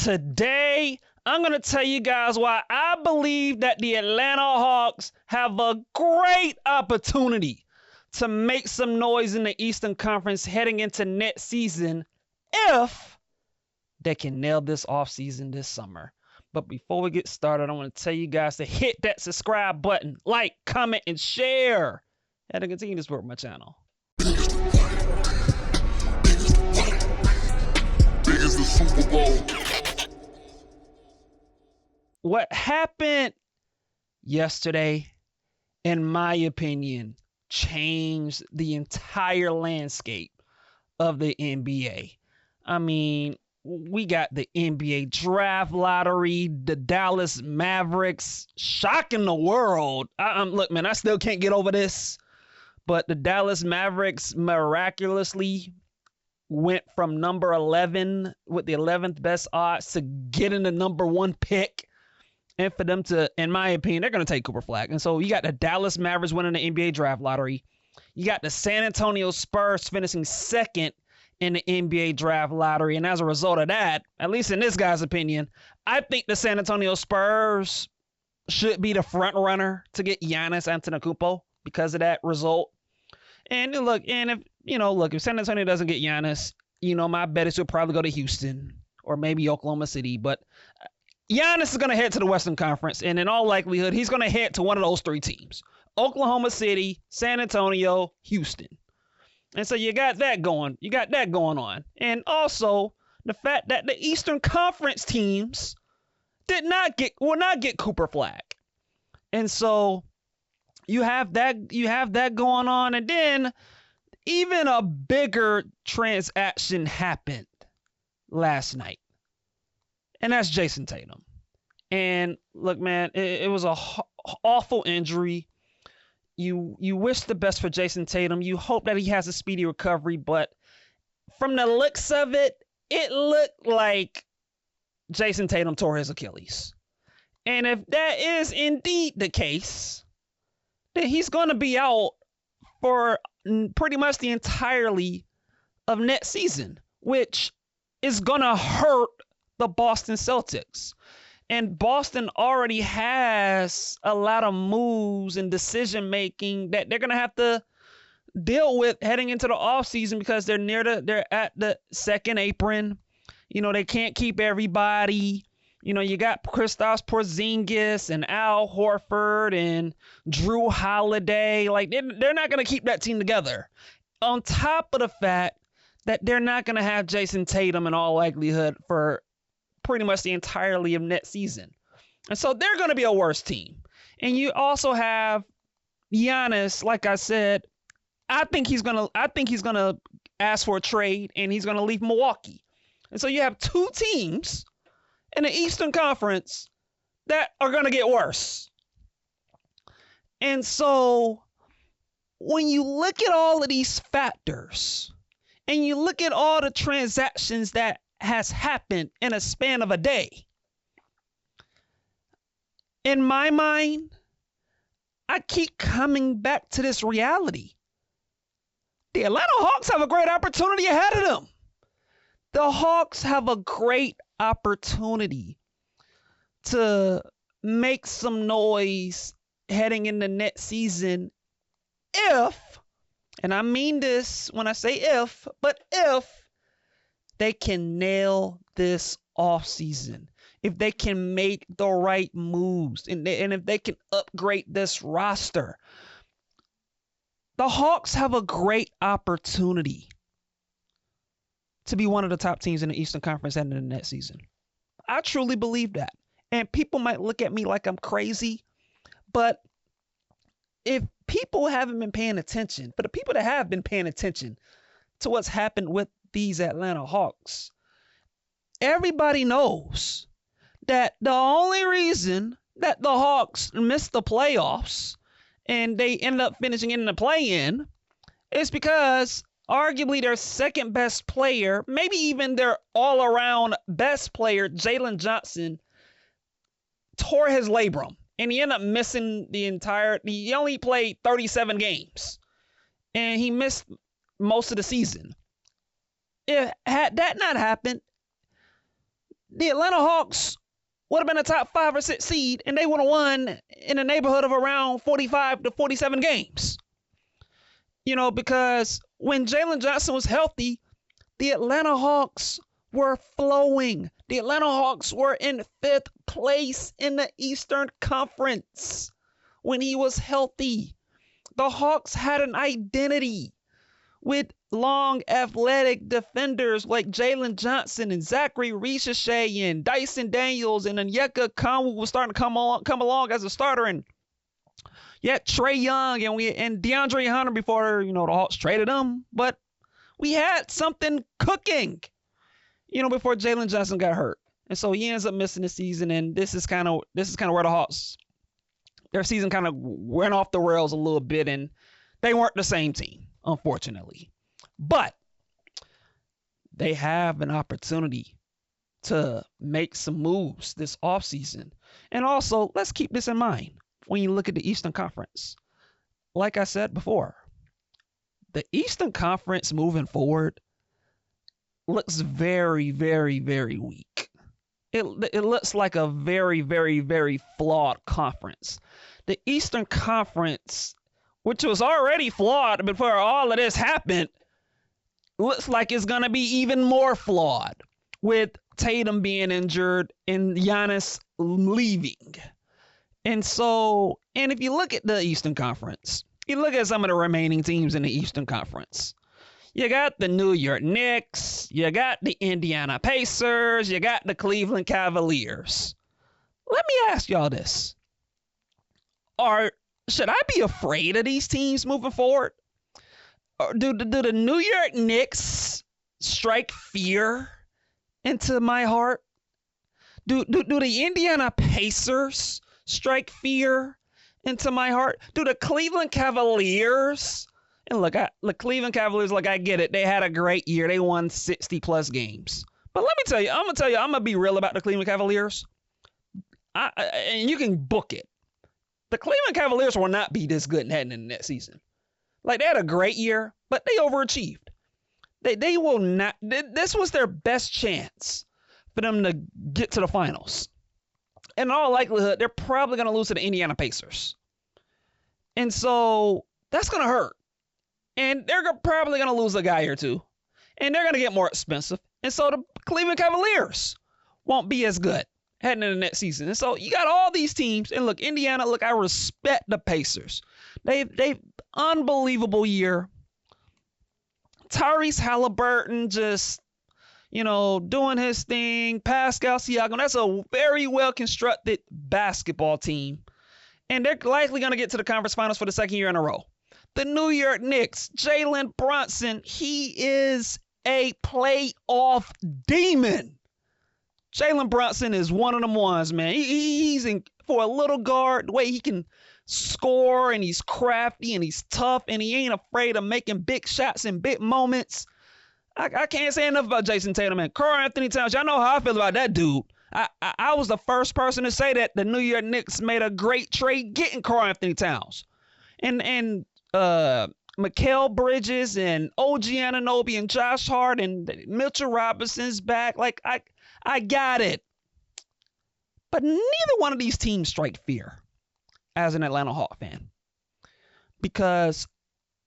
Today, I'm going to tell you guys why I believe that the Atlanta Hawks have a great opportunity to make some noise in the Eastern Conference heading into next season if they can nail this offseason this summer. But before we get started, I want to tell you guys to hit that subscribe button, like, comment, and share, and to continue to support my channel. Biggest the Super Bowl. What happened yesterday, in my opinion, changed the entire landscape of the NBA. I mean, we got the NBA draft lottery, the Dallas Mavericks shocking the world. Look, man, I still can't get over this, but the Dallas Mavericks miraculously went from number 11 with the 11th best odds to getting the number 1 pick. And for them to, in my opinion, they're going to take Cooper Flag. And so you got the Dallas Mavericks winning the NBA draft lottery. You got the San Antonio Spurs finishing second in the NBA draft lottery. And as a result of that, at least in this guy's opinion, I think the San Antonio Spurs should be the front runner to get Giannis Antetokounmpo because of that result. And look, if San Antonio doesn't get Giannis, my bet is he'll probably go to Houston or maybe Oklahoma City. But Giannis is going to head to the Western Conference, and in all likelihood, he's going to head to one of those 3 teams: Oklahoma City, San Antonio, Houston. And so you got that going. You got that going on. And also the fact that the Eastern Conference teams will not get Cooper Flag. And so you have that going on. And then even a bigger transaction happened last night. And that's Jason Tatum. And look, man, it was a awful injury. You wish the best for Jason Tatum. You hope that he has a speedy recovery. But from the looks of it, it looked like Jason Tatum tore his Achilles. And if that is indeed the case, then he's going to be out for pretty much the entirety of next season, which is going to hurt the Boston Celtics. And Boston already has a lot of moves and decision making that they're going to have to deal with heading into the offseason because they're at the second apron. They can't keep everybody. You got Kristaps Porzingis and Al Horford and Drew Holiday. Like, they're not going to keep that team together. On top of the fact that they're not going to have Jason Tatum in all likelihood for pretty much the entirety of next season. And so they're going to be a worse team. And you also have Giannis, like I said, I think he's going to ask for a trade and he's going to leave Milwaukee. And so you have 2 teams in the Eastern Conference that are going to get worse. And so when you look at all of these factors and you look at all the transactions that has happened in a span of a day, in my mind, I keep coming back to this reality. The Atlanta Hawks have a great opportunity ahead of them. The Hawks have a great opportunity to make some noise heading into next season if, and I mean this when I say if, but if they can nail this offseason, if they can make the right moves, and if they can upgrade this roster, the Hawks have a great opportunity to be one of the top teams in the Eastern Conference heading into next season. I truly believe that. And people might look at me like I'm crazy, but if people haven't been paying attention, for the people that have been paying attention to what's happened with these Atlanta Hawks, everybody knows that the only reason that the Hawks missed the playoffs and they ended up finishing in the play-in is because arguably their second best player, maybe even their all-around best player, Jalen Johnson, tore his labrum. And he ended up missing he only played 37 games. And he missed most of the season. Had that not happened, the Atlanta Hawks would have been a top 5 or 6 seed, and they would have won in the neighborhood of around 45 to 47 games. Because when Jalen Johnson was healthy, the Atlanta Hawks were flowing. The Atlanta Hawks were in 5th place in the Eastern Conference when he was healthy. The Hawks had an identity with long, athletic defenders like Jalen Johnson and Zachary Richey and Dyson Daniels, and Onyeka Okongwu was starting to come along as a starter, and yet Trae Young and DeAndre Hunter before the Hawks traded him. But we had something cooking, before Jalen Johnson got hurt, and so he ends up missing the season. And this is kind of where the Hawks, their season kind of went off the rails a little bit, and they weren't the same team, unfortunately. But they have an opportunity to make some moves this offseason. And also, let's keep this in mind when you look at the Eastern Conference. Like I said before, the Eastern Conference moving forward looks very, very, very weak. It looks like a very, very, very flawed conference. The Eastern Conference, which was already flawed before all of this happened, looks like it's going to be even more flawed with Tatum being injured and Giannis leaving. And if you look at the Eastern Conference, you look at some of the remaining teams in the Eastern Conference. You got the New York Knicks, you got the Indiana Pacers, you got the Cleveland Cavaliers. Let me ask y'all this. Should I be afraid of these teams moving forward? Or do the New York Knicks strike fear into my heart? Do the Indiana Pacers strike fear into my heart? Do the Cleveland Cavaliers? And look, the Cleveland Cavaliers, I get it. They had a great year. They won 60-plus games. But let me tell you, I'm going to be real about the Cleveland Cavaliers. And you can book it. The Cleveland Cavaliers will not be this good heading into next season. They had a great year, but they overachieved. They will not. This was their best chance for them to get to the finals. In all likelihood, they're probably going to lose to the Indiana Pacers. And so that's going to hurt. And they're probably going to lose a guy or two. And they're going to get more expensive. And so the Cleveland Cavaliers won't be as good heading into the next season. And so you got all these teams. And look, Indiana, I respect the Pacers. They've unbelievable year. Tyrese Halliburton just, doing his thing. Pascal Siakam, that's a very well-constructed basketball team. And they're likely going to get to the conference finals for the second year in a row. The New York Knicks, Jalen Brunson, he is a playoff demon. Jalen Brunson is one of them ones, man. He's for a little guard, the way he can score, and he's crafty and he's tough and he ain't afraid of making big shots in big moments. I can't say enough about Jason Tatum and Karl Anthony Towns. Y'all know how I feel about that dude. I was the first person to say that the New York Knicks made a great trade getting Karl Anthony Towns. And Mikal Bridges and OG Anunoby and Josh Hart and Mitchell Robinson's back. I got it. But neither one of these teams strike fear as an Atlanta Hawks fan. Because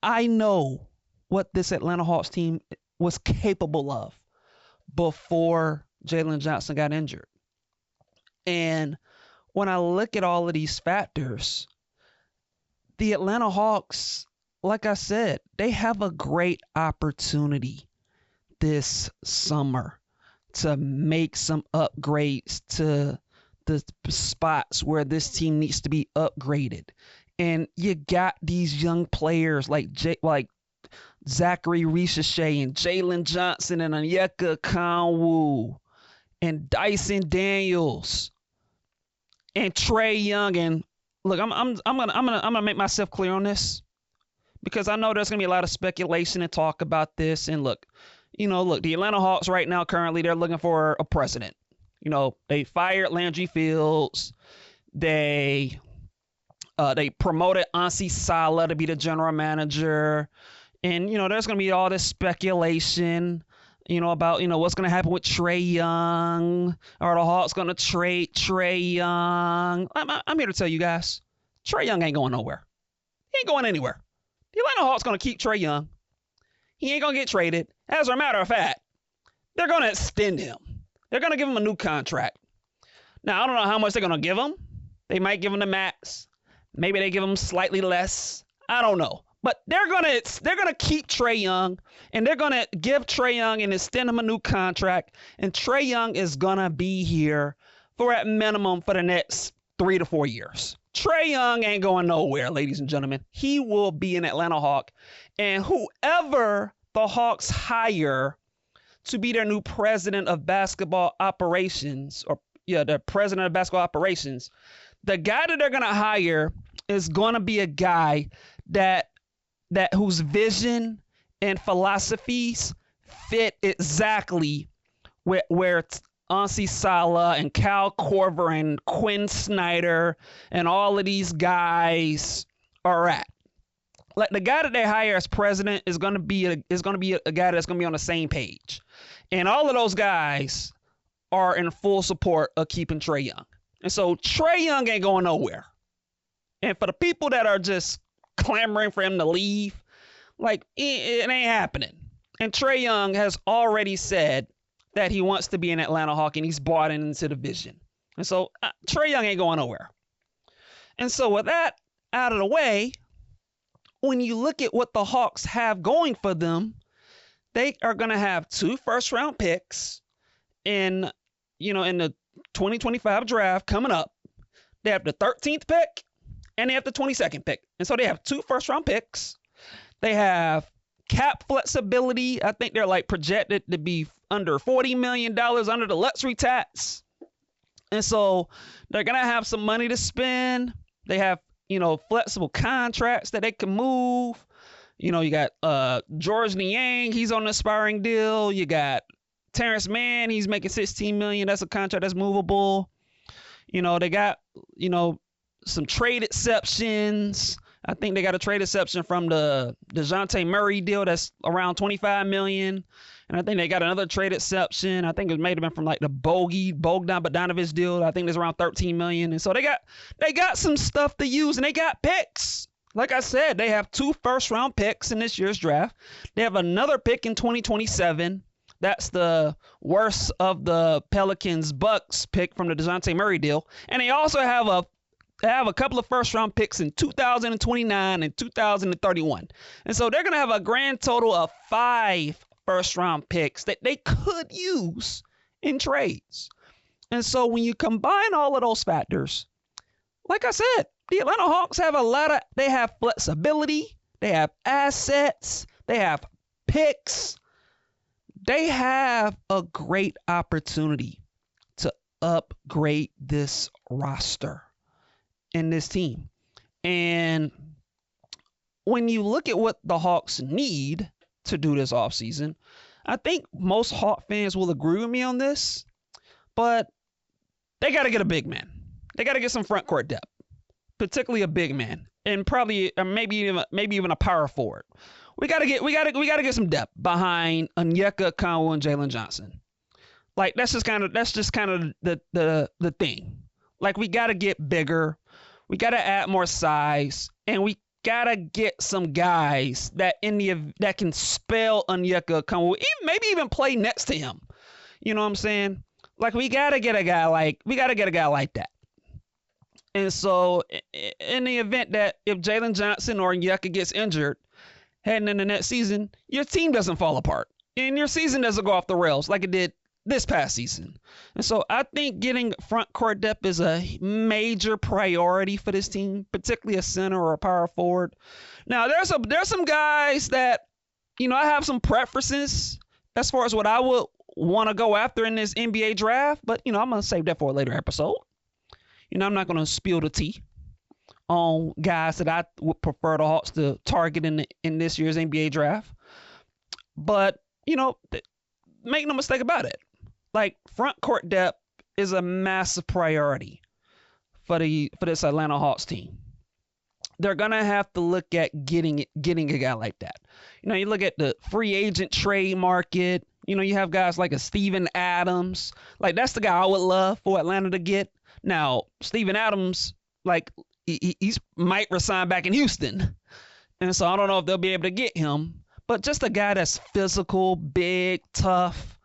I know what this Atlanta Hawks team was capable of before Jalen Johnson got injured. And when I look at all of these factors, the Atlanta Hawks, like I said, they have a great opportunity this summer to make some upgrades to the spots where this team needs to be upgraded. And you got these young players like Zachary Richey and Jalen Johnson and Onyeka Okongwu and Dyson Daniels and Trae Young. And look, I'm gonna make myself clear on this because I know there's gonna be a lot of speculation and talk about this. And look, the Atlanta Hawks right now currently they're looking for a president. They fired Landry Fields. They promoted Ansi Sala to be the general manager. And, there's going to be all this speculation about, what's going to happen with Trae Young. Are the Hawks going to trade Trae Young? I'm here to tell you guys, Trae Young ain't going nowhere. He ain't going anywhere. The Atlanta Hawks going to keep Trae Young. He ain't going to get traded. As a matter of fact, they're going to extend him. They're going to give him a new contract. Now, I don't know how much they're going to give him. They might give him the max. Maybe they give him slightly less. I don't know. But they're gonna keep Trae Young, and they're gonna give Trae Young and extend him a new contract. And Trae Young is gonna be here for at minimum for the next 3 to 4 years. Trae Young ain't going nowhere, ladies and gentlemen. He will be an Atlanta Hawk, and whoever the Hawks hire to be their new president of basketball operations, the president of basketball operations, the guy that they're gonna hire is gonna be a guy that whose vision and philosophies fit exactly where Ansi Salah and Cal Korver and Quinn Snyder and all of these guys are at. Like, the guy that they hire as president is gonna be a guy that's gonna be on the same page, and all of those guys are in full support of keeping Trae Young. And so Trae Young ain't going nowhere. And for the people that are just clamoring for him to leave, like, it ain't happening. And Trae Young has already said that he wants to be an Atlanta Hawk, and he's bought into the vision. And so Trae Young ain't going nowhere. And so with that out of the way, when you look at what the Hawks have going for them, they are going to have 2 first-round picks in the 2025 draft coming up. They have the 13th pick, and they have the 22nd pick. And so they have 2 first-round picks. They have cap flexibility. I think they're projected to be under $40 million under the luxury tax. And so they're going to have some money to spend. They have, flexible contracts that they can move. You got George Niang, he's on an aspiring deal. You got Terrence Mann, he's making $16 million. That's a contract that's movable. They got, some trade exceptions. I think they got a trade exception from the DeJounte Murray deal that's around $25 million. And I think they got another trade exception. I think it may have been from the Bogdan Bogdanovic deal. I think it's around $13 million. And so they got some stuff to use, and they got picks. Like I said, they have 2 first-round picks in this year's draft. They have another pick in 2027. That's the worst of the Pelicans-Bucks pick from the DeJounte Murray deal. And they also have a couple of first-round picks in 2029 and 2031. And so they're going to have a grand total of 5 first-round picks that they could use in trades. And so when you combine all of those factors, like I said, the Atlanta Hawks have they have flexibility, they have assets, they have picks. They have a great opportunity to upgrade this roster in this team. And when you look at what the Hawks need to do this offseason, I think most Hawk fans will agree with me on this, but they got to get a big man. They got to get some front court depth, particularly a big man, and probably maybe even a power forward. We got to get some depth behind Onyeka Okongwu and Jalen Johnson. That's just kind of the thing. We got to get bigger. We got to add more size, and we got to get some guys that can spell Onyeka Okongwu, maybe even play next to him. You know what I'm saying? We got to get a guy like that. And so in the event that if Jalen Johnson or Onyeka gets injured heading into next season, your team doesn't fall apart and your season doesn't go off the rails like it did this past season. And so I think getting front court depth is a major priority for this team, particularly a center or a power forward. Now, there's some guys that, I have some preferences as far as what I would want to go after in this NBA draft, but, I'm going to save that for a later episode. I'm not going to spill the tea on guys that I would prefer the Hawks to target in this year's NBA draft. But, make no mistake about it. Front court depth is a massive priority for this Atlanta Hawks team. They're going to have to look at getting a guy like that. You look at the free agent trade market. You have guys like a Steven Adams. Like, that's the guy I would love for Atlanta to get. Now, Steven Adams, like, he's might resign back in Houston. And so I don't know if they'll be able to get him. But just a guy that's physical, big, tough,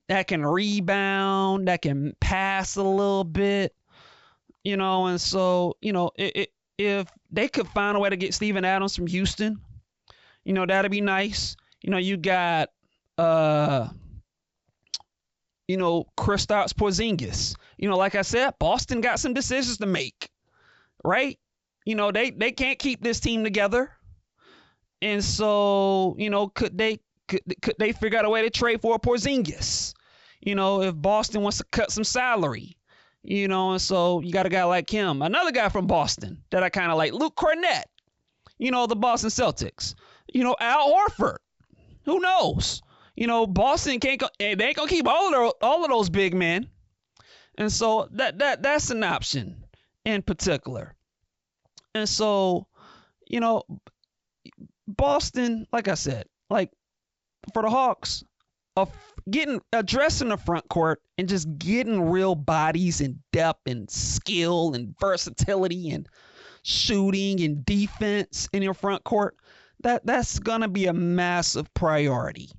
that can rebound, that can pass a little bit, and so, if they could find a way to get Steven Adams from Houston, that'd be nice. You got, Kristaps Porzingis. Like I said, Boston got some decisions to make, right? They can't keep this team together. And so, could they figure out a way to trade for a Porzingis? If Boston wants to cut some salary, and so you got a guy like him. Another guy from Boston that I kind of like, Luke Cornett, the Boston Celtics. Al Horford. Who knows? Boston they ain't gonna keep all of those big men. And so that's an option in particular. And so, Boston, like I said, like for the Hawks, addressing the front court and just getting real bodies and depth and skill and versatility and shooting and defense in your front court, that's gonna be a massive priority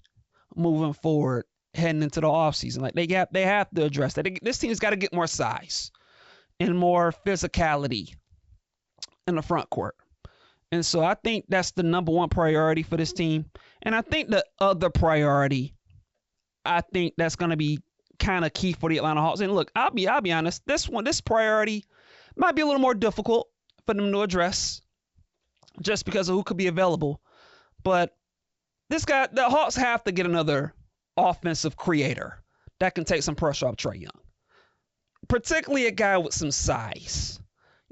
moving forward, heading into the offseason. Like they have to address that. This team's got to get more size and more physicality in the front court. And so I think that's the number one priority for this team. And I think the other priority, I think that's going to be kind of key for the Atlanta Hawks. And look, I'll be honest, this priority might be a little more difficult for them to address just because of who could be available. But the Hawks have to get another offensive creator that can take some pressure off Trae Young, particularly a guy with some size.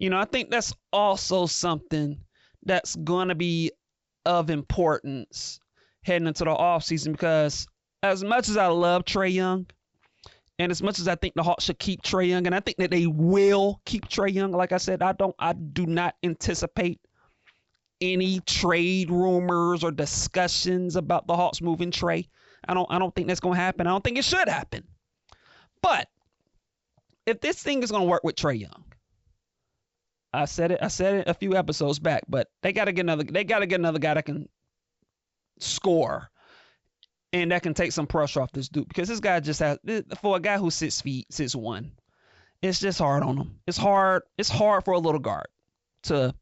I think that's also something that's going to be of importance heading into the offseason, because as much as I love Trae Young and as much as I think the Hawks should keep Trae Young, and I think that they will keep Trae Young, like I said, I do not anticipate any trade rumors or discussions about the Hawks moving Trae. I don't think that's going to happen. I don't think it should happen. But if this thing is going to work with Trae Young, I said it a few episodes back, but they got to get another guy that can score and that can take some pressure off this dude, because this guy just has, for a guy who's 6'1", it's just hard on him. It's hard for a little guard to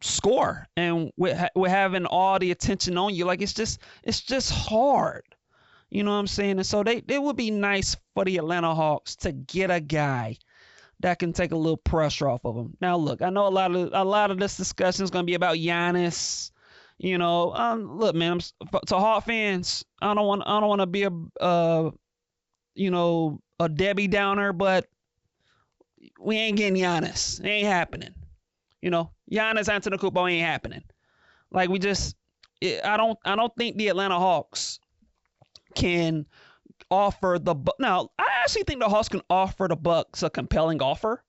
score, and with having all the attention on you, like it's just hard. You know what I'm saying? And so it would be nice for the Atlanta Hawks to get a guy that can take a little pressure off of him. Now, look, I know a lot of this discussion is going to be about Giannis. Look, man, to Hawk fans, I don't want to be a Debbie Downer, but we ain't getting Giannis. It ain't happening. Giannis Antetokounmpo ain't happening. Like I don't think the Atlanta Hawks can offer now, I actually think the Hawks can offer the Bucks a compelling offer.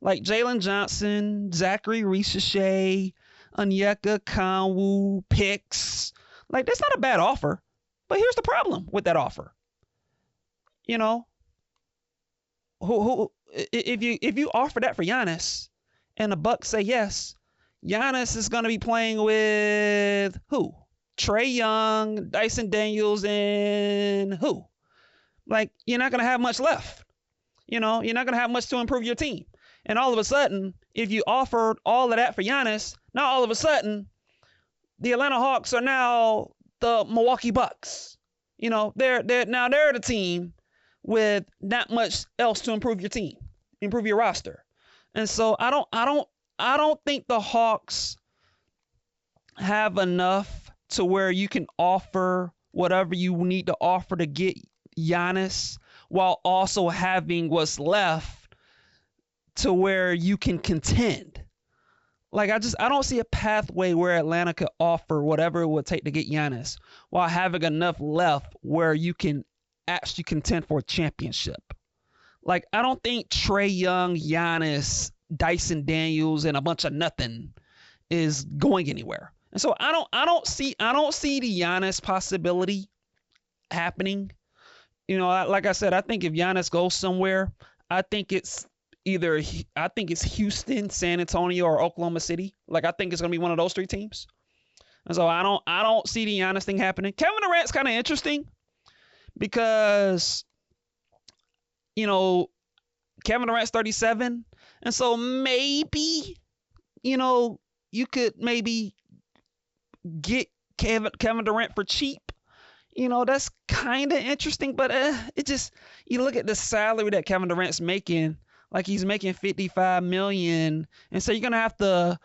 Like Jalen Johnson, Zachary Richache, Onyeka Konwu, picks. Like, that's not a bad offer. But here's the problem with that offer. Who if you offer that for Giannis and the Bucks say yes, Giannis is going to be playing with who? Trae Young, Dyson Daniels, and who? Like, you're not going to have much left. You're not going to have much to improve your team. And all of a sudden, if you offered all of that for Giannis, now all of a sudden, the Atlanta Hawks are now the Milwaukee Bucks. They're the team with not much else to improve your team, improve your roster. And so I don't think the Hawks have enough to where you can offer whatever you need to offer to get Giannis while also having what's left to where you can contend. Like, I don't see a pathway where Atlanta could offer whatever it would take to get Giannis while having enough left where you can actually contend for a championship. Like, I don't think Trae Young, Giannis, Dyson Daniels, and a bunch of nothing is going anywhere. And so I don't see the Giannis possibility happening. Like I said, I think if Giannis goes somewhere, I think it's Houston, San Antonio, or Oklahoma City. Like, I think it's gonna be one of those three teams. And so I don't see the Giannis thing happening. Kevin Durant's kind of interesting because Kevin Durant's 37, and so maybe you could maybe get Kevin Durant for cheap. That's kind of interesting, but you look at the salary that Kevin Durant's making, like he's making $55 million, and so you're gonna have to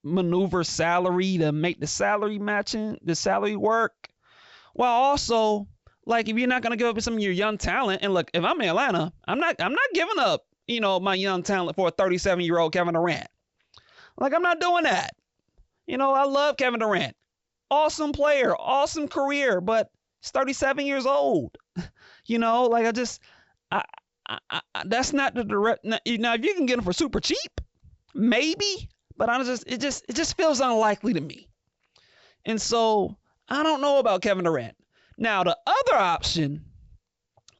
maneuver salary to make the salary work, while also, like, if you're not gonna give up some of your young talent, and look, if I'm in Atlanta, I'm not giving up my young talent for a 37-year-old Kevin Durant. Like, I'm not doing that. I love Kevin Durant. Awesome player, awesome career, but he's 37 years old. Like, that's not the direct. Now, if you can get him for super cheap, maybe, but it just feels unlikely to me. And so I don't know about Kevin Durant. Now, the other option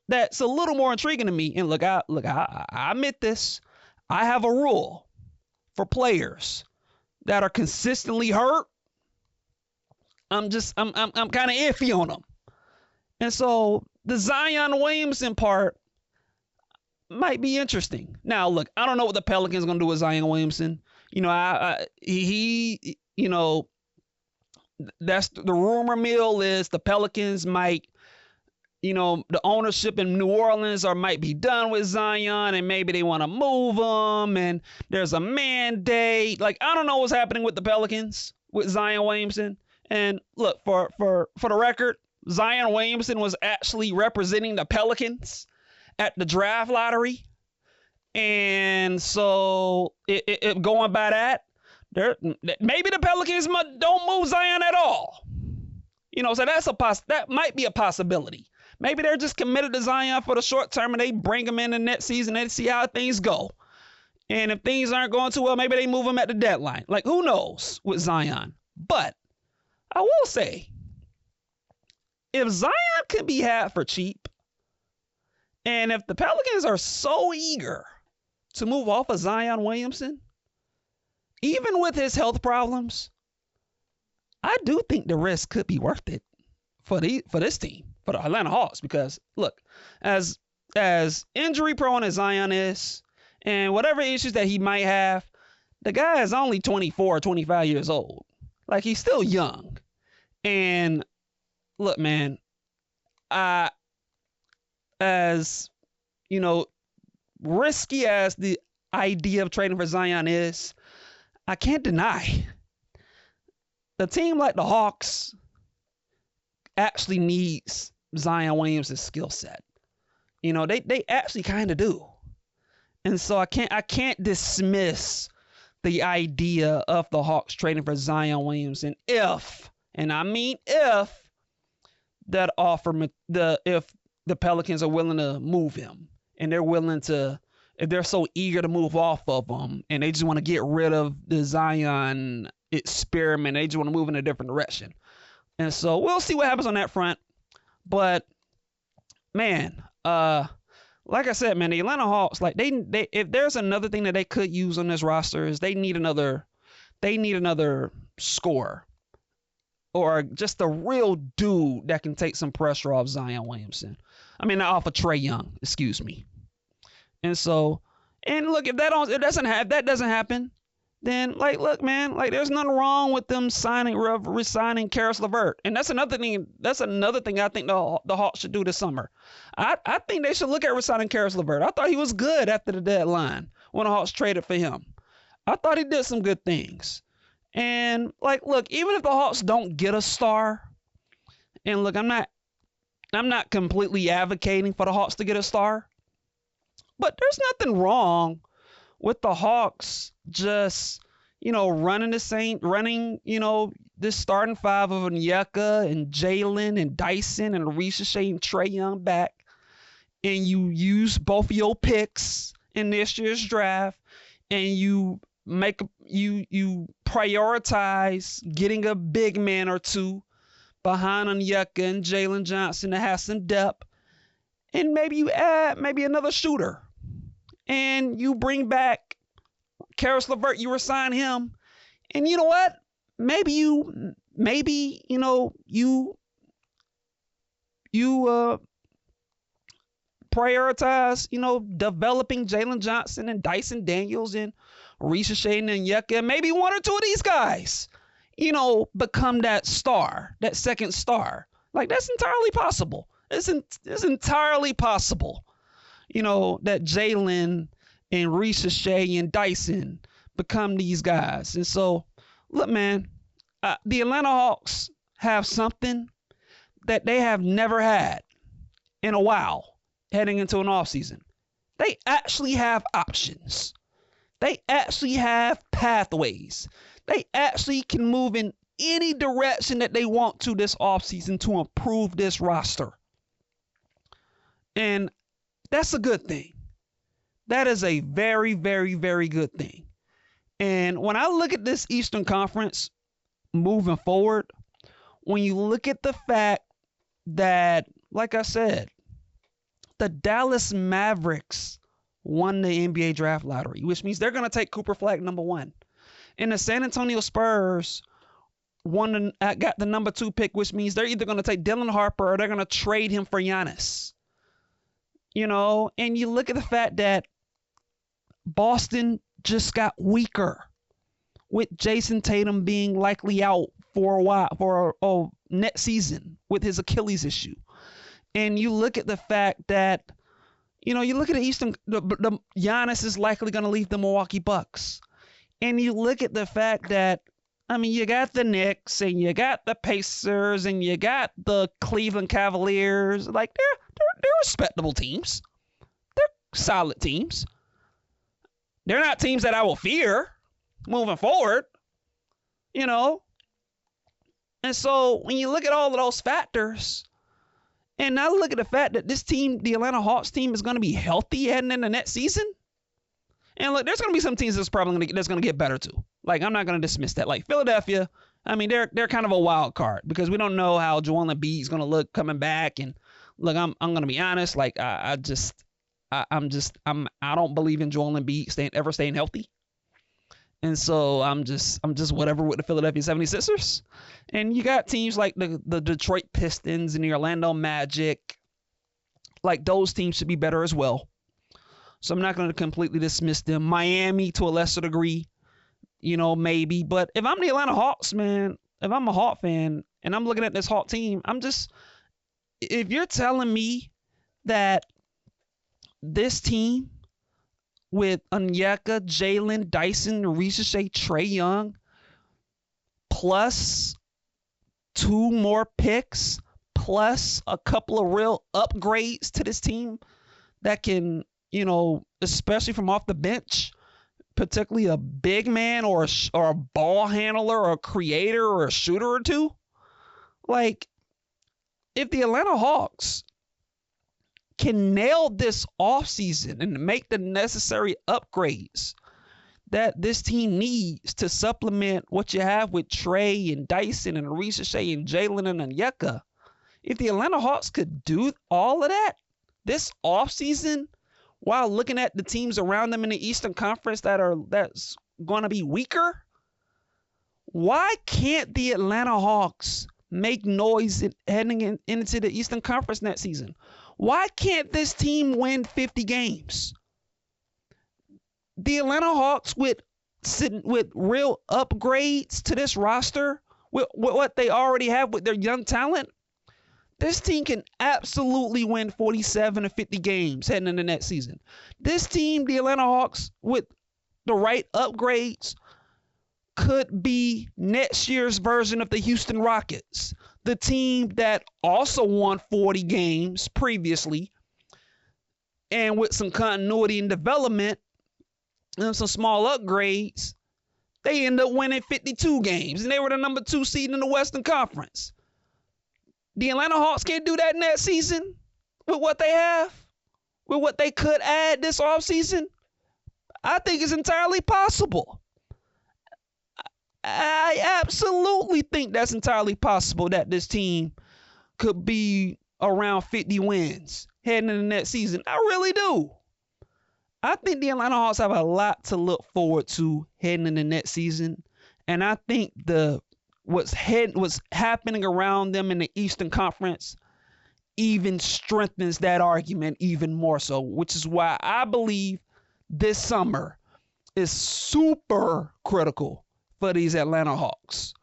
that's a little more intriguing to me, and I admit this, I have a rule for players that are consistently hurt. I'm kind of iffy on them. And so the Zion Williamson part might be interesting. Now, look, I don't know what the Pelicans going to do with Zion Williamson. That's the rumor mill is the Pelicans might, the ownership in New Orleans might be done with Zion, and maybe they want to move him, and there's a mandate. Like, I don't know what's happening with the Pelicans with Zion Williamson. And look, for the record, Zion Williamson was actually representing the Pelicans at the draft lottery. And so going by that, maybe the Pelicans don't move Zion at all. So that might be a possibility. Maybe they're just committed to Zion for the short term, and they bring him in the next season and see how things go. And if things aren't going too well, maybe they move him at the deadline. Like, who knows with Zion? But I will say, if Zion can be had for cheap, and if the Pelicans are so eager to move off of Zion Williamson, even with his health problems, I do think the risk could be worth it for this team, for the Atlanta Hawks, because look, as injury prone as Zion is, and whatever issues that he might have, the guy is only 24, 25 years old. Like, he's still young. And look, man, as risky as the idea of trading for Zion is, I can't deny the team like the Hawks actually needs Zion Williams' skill set. They actually kind of do. And so I can't dismiss the idea of the Hawks trading for Zion Williamson if that offer, if the Pelicans are willing to move him, and if they're so eager to move off of him, and they just want to get rid of the Zion experiment, they just want to move in a different direction. And so we'll see what happens on that front. But man, like I said, man, the Atlanta Hawks, like they if there's another thing that they could use on this roster is they need another scorer, or just a real dude that can take some pressure off Zion Williamson. I mean, off of Trae Young, excuse me. And so, and look, if that doesn't happen, then look, man, there's nothing wrong with them resigning Karis LeVert. And that's another thing I think the Hawks should do this summer. I think they should look at resigning Karis LeVert. I thought he was good after the deadline when the Hawks traded for him. I thought he did some good things. And look, even if the Hawks don't get a star, and look, I'm not completely advocating for the Hawks to get a star, but there's nothing wrong with the Hawks just, running this starting five of Onyeka and Jalen and Dyson and Reggie and Trae Young back, and you use both of your picks in this year's draft, and you prioritize getting a big man or two behind Onyeka and Jalen Johnson to have some depth. And maybe you add maybe another shooter. And you bring back Karis LeVert, you resign him. And you know what? Maybe you prioritize, developing Jalen Johnson and Dyson Daniels and Reggie and Onyeka. Maybe one or two of these guys, become that star, that second star. Like, that's entirely possible. It's entirely possible, that Jalen and Reggie and Dyson become these guys. And so, look, man, the Atlanta Hawks have something that they have never had in a while heading into an offseason. They actually have options. They actually have pathways. They actually can move in any direction that they want to this offseason to improve this roster. And that's a good thing. That is a very, very, very good thing. And when I look at this Eastern Conference moving forward, when you look at the fact that, like I said, the Dallas Mavericks won the NBA draft lottery, which means they're going to take Cooper Flag number 1. And the San Antonio Spurs got the number 2 pick, which means they're either going to take Dylan Harper or they're going to trade him for Giannis. And you look at the fact that Boston just got weaker with Jason Tatum being likely out for a while, for next season with his Achilles issue. And you look at the fact that, you look at the Eastern, the Giannis is likely going to leave the Milwaukee Bucks. And you look at the fact that, you got the Knicks and you got the Pacers and you got the Cleveland Cavaliers. Like, they're respectable teams. They're solid teams. They're not teams that I will fear moving forward, And so when you look at all of those factors, and now look at the fact that this team, the Atlanta Hawks team, is going to be healthy heading into next season. And look, there's going to be some teams that's probably going to get better too. Like, I'm not going to dismiss that. Like Philadelphia, they're kind of a wild card because we don't know how Joel Embiid is going to look coming back. And look, I'm going to be honest. Like, I don't believe in Joel Embiid ever staying healthy. And so I'm just whatever with the Philadelphia 76ers. And you got teams like the Detroit Pistons and the Orlando Magic. Like, those teams should be better as well. So I'm not going to completely dismiss them. Miami to a lesser degree, maybe. But if I'm the Atlanta Hawks, man, if I'm a Hawk fan and I'm looking at this Hawk team, if you're telling me that this team with Onyeka, Jalen, Dyson, Reggie, Trae Young, plus 2 more picks, plus a couple of real upgrades to this team that can, especially from off the bench, particularly a big man or a ball handler or a creator or a shooter or two. Like, if the Atlanta Hawks can nail this offseason and make the necessary upgrades that this team needs to supplement what you have with Trae and Dyson and Reggie and Jalen and Onyeka, if the Atlanta Hawks could do all of that this offseason while looking at the teams around them in the Eastern Conference that's going to be weaker, why can't the Atlanta Hawks make noise heading into the Eastern Conference next season? Why can't this team win 50 games? The Atlanta Hawks with real upgrades to this roster, with what they already have with their young talent, this team can absolutely win 47 to 50 games heading into next season. This team, the Atlanta Hawks, with the right upgrades, could be next year's version of the Houston Rockets, the team that also won 40 games previously, and with some continuity and development and some small upgrades, they end up winning 52 games, and they were the number 2 seed in the Western Conference. The Atlanta Hawks can't do that next season with what they have, with what they could add this offseason. I think it's entirely possible. I absolutely think that's entirely possible that this team could be around 50 wins heading into the next season. I really do. I think the Atlanta Hawks have a lot to look forward to heading into next season. And I think what's happening around them in the Eastern Conference even strengthens that argument even more so, which is why I believe this summer is super critical for these Atlanta Hawks.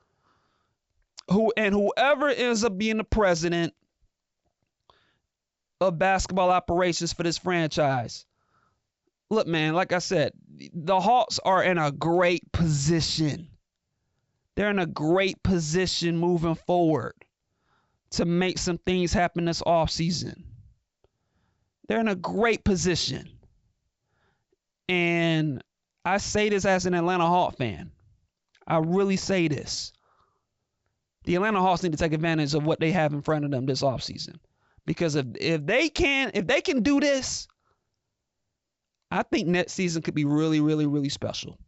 Whoever ends up being the president of basketball operations for this franchise, look, man, like I said, the Hawks are in a great position. They're in a great position moving forward to make some things happen this offseason. They're in a great position. And I say this as an Atlanta Hawk fan. I really say this. The Atlanta Hawks need to take advantage of what they have in front of them this offseason. Because if they can do this, I think next season could be really, really, really special.